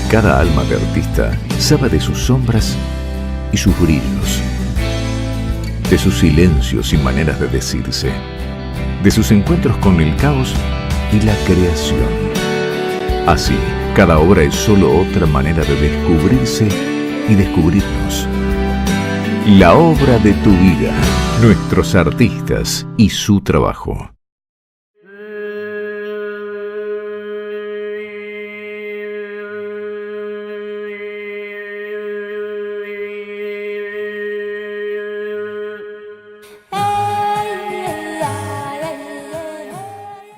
Cada alma de artista sabe de sus sombras y sus brillos, de sus silencios y maneras de decirse, de sus encuentros con el caos y la creación. Así, cada obra es solo otra manera de descubrirse y descubrirnos. La obra de tu vida, nuestros artistas y su trabajo.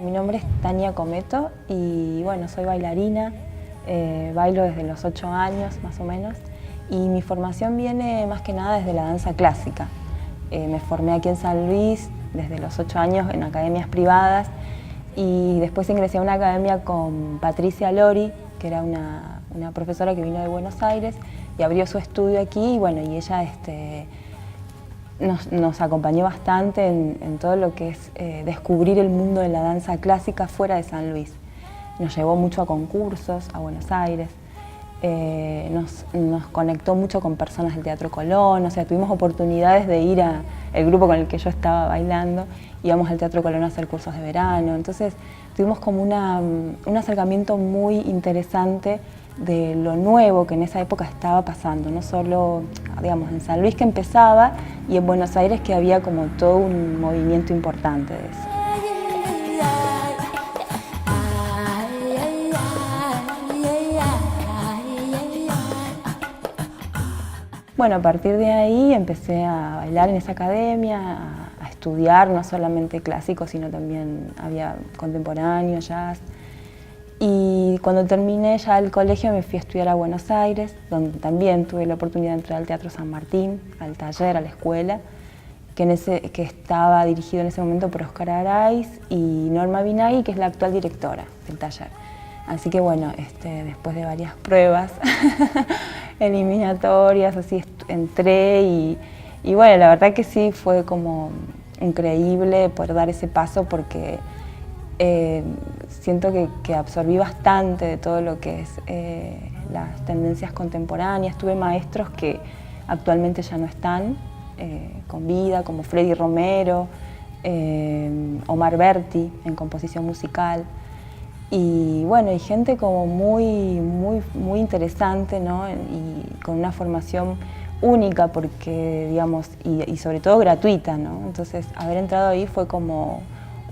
Mi nombre es Tania Cometo y bueno, soy bailarina, bailo desde los 8 años más o menos y mi formación viene más que nada desde la danza clásica. Me formé aquí en San Luis desde los 8 años en academias privadas y después ingresé a una academia con Patricia Lori, que era una profesora que vino de Buenos Aires y abrió su estudio aquí y bueno, y ella nos acompañó bastante en todo lo que es descubrir el mundo de la danza clásica fuera de San Luis. Nos llevó mucho a concursos, a Buenos Aires, nos conectó mucho con personas del Teatro Colón, o sea, tuvimos oportunidades de ir el grupo con el que yo estaba bailando, íbamos al Teatro Colón a hacer cursos de verano, entonces tuvimos como un acercamiento muy interesante de lo nuevo que en esa época estaba pasando, no solo, digamos, en San Luis que empezaba y en Buenos Aires que había como todo un movimiento importante de eso. Bueno, a partir de ahí empecé a bailar en esa academia, a estudiar no solamente clásico, sino también había contemporáneo, jazz. Y cuando terminé ya el colegio me fui a estudiar a Buenos Aires, donde también tuve la oportunidad de entrar al Teatro San Martín, al taller, a la escuela, que estaba dirigido en ese momento por Oscar Araiz y Norma Binagui, que es la actual directora del taller. Así que bueno, después de varias pruebas eliminatorias, así entré y bueno, la verdad que sí fue como increíble poder dar ese paso porque siento que absorbí bastante de todo lo que es las tendencias contemporáneas. Tuve maestros que actualmente ya no están con vida, como Freddy Romero, Omar Berti en composición musical. Y bueno, y gente como muy interesante, ¿no? Y con una formación única porque, digamos, y sobre todo gratuita, ¿no? Entonces, haber entrado ahí fue como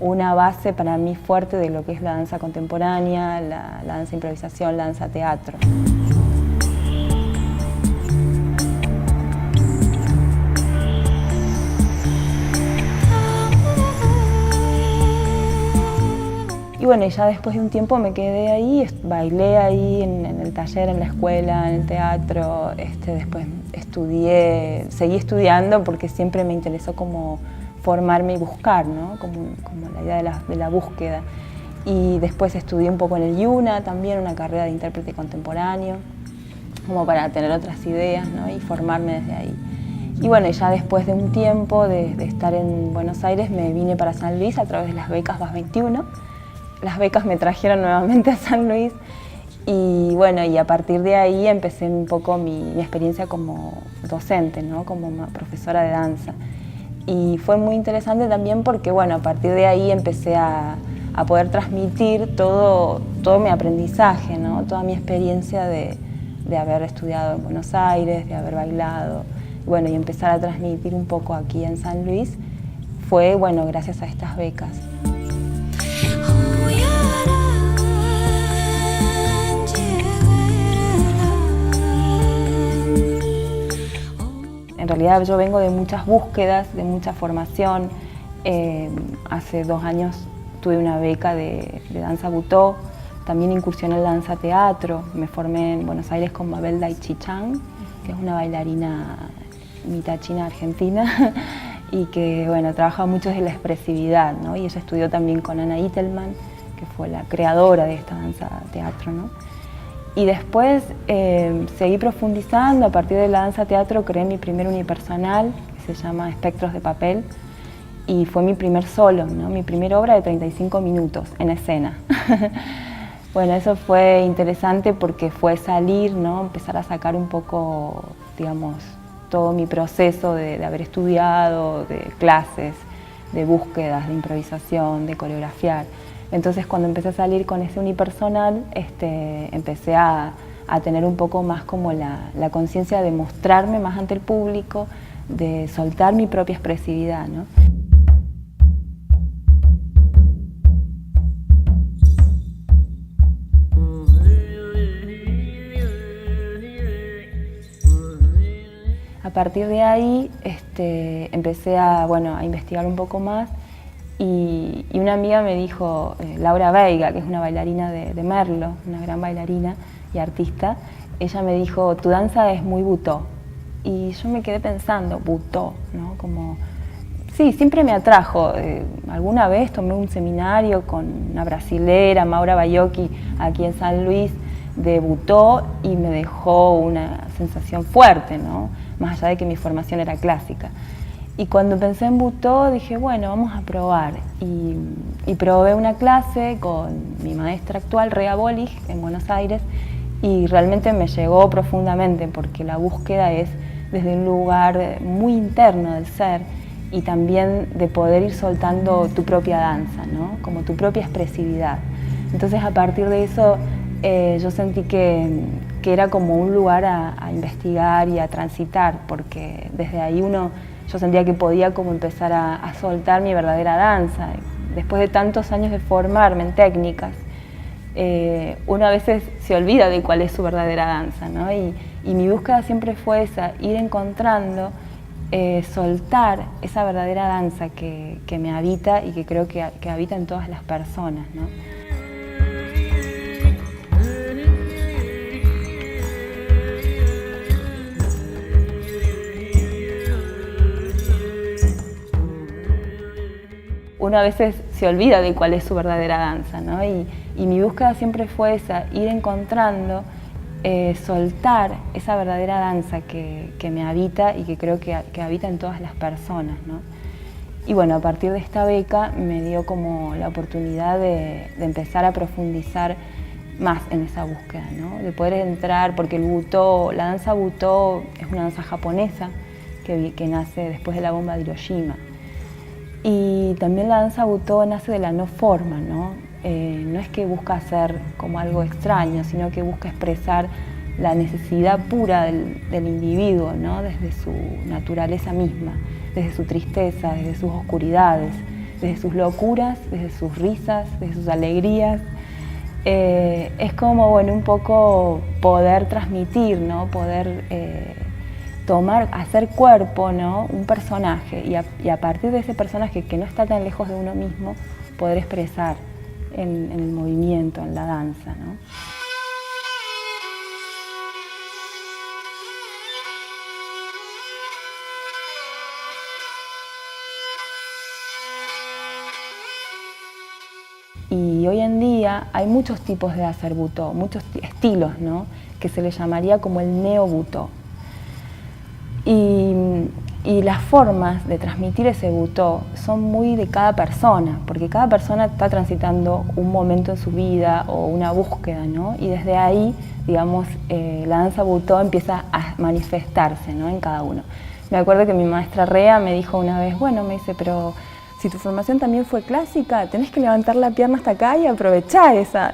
una base para mí fuerte de lo que es la danza contemporánea, la danza improvisación, la danza teatro. Y bueno, ya después de un tiempo me quedé ahí, bailé ahí en el taller, en la escuela, en el teatro, después seguí estudiando porque siempre me interesó como formarme y buscar, ¿no? Como la idea de la búsqueda. Y después estudié un poco en el IUNA también, una carrera de intérprete contemporáneo, como para tener otras ideas, ¿no? Y formarme desde ahí. Y bueno, ya después de un tiempo de estar en Buenos Aires me vine para San Luis a través de las becas VAS 21. Las becas me trajeron nuevamente a San Luis y bueno, y a partir de ahí empecé un poco mi experiencia como docente, ¿no? Como profesora de danza. Y fue muy interesante también porque bueno, a partir de ahí empecé a poder transmitir todo mi aprendizaje, ¿no? Toda mi experiencia de haber estudiado en Buenos Aires, de haber bailado, bueno, y empezar a transmitir un poco aquí en San Luis fue bueno, gracias a estas becas. en realidad yo vengo de muchas búsquedas, de mucha formación. Hace 2 años tuve una beca de danza butó, también incursioné en la danza teatro, me formé en Buenos Aires con Mabel Daichi Chang, que es una bailarina mitad china argentina y que bueno, trabaja mucho desde la expresividad, ¿no? Y ella estudió también con Anna Itelman, que fue la creadora de esta danza teatro, ¿no? Y después seguí profundizando. A partir de la danza teatro creé mi primer unipersonal, que se llama Espectros de Papel, y fue mi primer solo, ¿no? Mi primera obra de 35 minutos en escena. Bueno, eso fue interesante porque fue salir, ¿no? Empezar a sacar un poco, digamos, todo mi proceso de haber estudiado, de clases, de búsquedas, de improvisación, de coreografiar. Entonces cuando empecé a salir con ese unipersonal, empecé a tener un poco más como la conciencia de mostrarme más ante el público, de soltar mi propia expresividad, ¿no? A partir de ahí empecé a investigar un poco más y una amiga me dijo, Laura Veiga, que es una bailarina de Merlo, una gran bailarina y artista, ella me dijo, tu danza es muy butó. Y yo me quedé pensando, butó, ¿no? Como, sí, siempre me atrajo. Alguna vez tomé un seminario con una brasilera, Maura Baiocchi, aquí en San Luis, de butó y me dejó una sensación fuerte, ¿no? Más allá de que mi formación era clásica. Y cuando pensé en butó dije, bueno, vamos a probar. Y probé una clase con mi maestra actual, Rea Bolig, en Buenos Aires, y realmente me llegó profundamente porque la búsqueda es desde un lugar muy interno del ser y también de poder ir soltando tu propia danza, ¿no? Como tu propia expresividad. Entonces a partir de eso yo sentí que era como un lugar a investigar y a transitar, porque desde ahí yo sentía que podía como empezar a soltar mi verdadera danza. Después de tantos años de formarme en técnicas, uno a veces se olvida de cuál es su verdadera danza, ¿no? Y mi búsqueda siempre fue esa, ir encontrando, soltar esa verdadera danza que me habita y que creo que habita en todas las personas, ¿no? Uno a veces se olvida de cuál es su verdadera danza, ¿no? Y mi búsqueda siempre fue esa, ir encontrando, soltar esa verdadera danza que me habita y que creo que habita en todas las personas, ¿no? Y bueno, a partir de esta beca me dio como la oportunidad de empezar a profundizar más en esa búsqueda, ¿no? De poder entrar, porque el butó, la danza butó es una danza japonesa que nace después de la bomba de Hiroshima. Y también la danza butó nace de la no forma, ¿no? No es que busca hacer como algo extraño, sino que busca expresar la necesidad pura del individuo, ¿no? Desde su naturaleza misma, desde su tristeza, desde sus oscuridades, desde sus locuras, desde sus risas, desde sus alegrías. Es como, bueno, un poco poder transmitir, ¿no? Poder hacer cuerpo, ¿no? Un personaje y a partir de ese personaje que no está tan lejos de uno mismo, poder expresar en el movimiento, en la danza, ¿no? Y hoy en día hay muchos tipos de hacer butó, muchos estilos, ¿no? Que se le llamaría como el neo-butó. Y las formas de transmitir ese butó son muy de cada persona, porque cada persona está transitando un momento en su vida o una búsqueda, ¿no? Y desde ahí, digamos, la danza butó empieza a manifestarse, ¿no? En cada uno. Me acuerdo que mi maestra Rea me dijo una vez, bueno, me dice, pero si tu formación también fue clásica, tenés que levantar la pierna hasta acá y aprovechar esa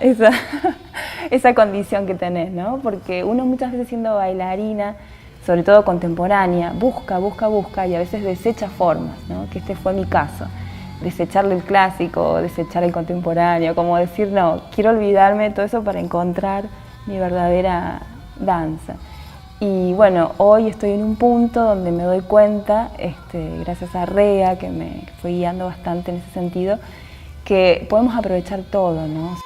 condición que tenés, ¿no? Porque uno muchas veces siendo bailarina, sobre todo contemporánea, busca y a veces desecha formas, ¿no? Que este fue mi caso, desecharle el clásico, desechar el contemporáneo, como decir, no, quiero olvidarme de todo eso para encontrar mi verdadera danza. Y bueno, hoy estoy en un punto donde me doy cuenta, gracias a Rea, que me fue guiando bastante en ese sentido, que podemos aprovechar todo, ¿no?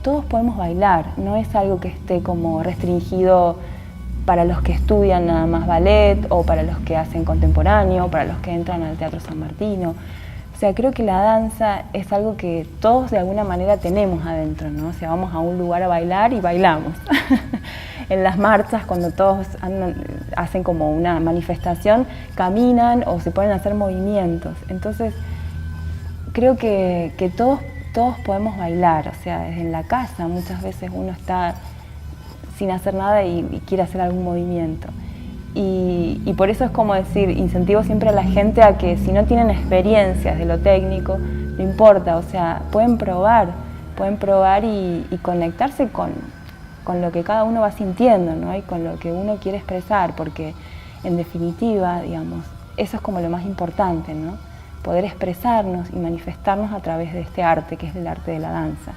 Todos podemos bailar, no es algo que esté como restringido para los que estudian nada más ballet o para los que hacen contemporáneo, para los que entran al Teatro San Martino. O sea, creo que la danza es algo que todos de alguna manera tenemos adentro, ¿no? O sea, vamos a un lugar a bailar y bailamos. En las marchas, cuando todos hacen como una manifestación, caminan o se ponen a hacer movimientos. Entonces, creo que todos podemos bailar, o sea, desde en la casa muchas veces uno está sin hacer nada y quiere hacer algún movimiento. Y por eso es como decir, incentivo siempre a la gente a que si no tienen experiencias de lo técnico, no importa, o sea, pueden probar y conectarse con lo que cada uno va sintiendo, ¿no? Y con lo que uno quiere expresar, porque en definitiva, digamos, eso es como lo más importante, ¿no? Poder expresarnos y manifestarnos a través de este arte, que es el arte de la danza.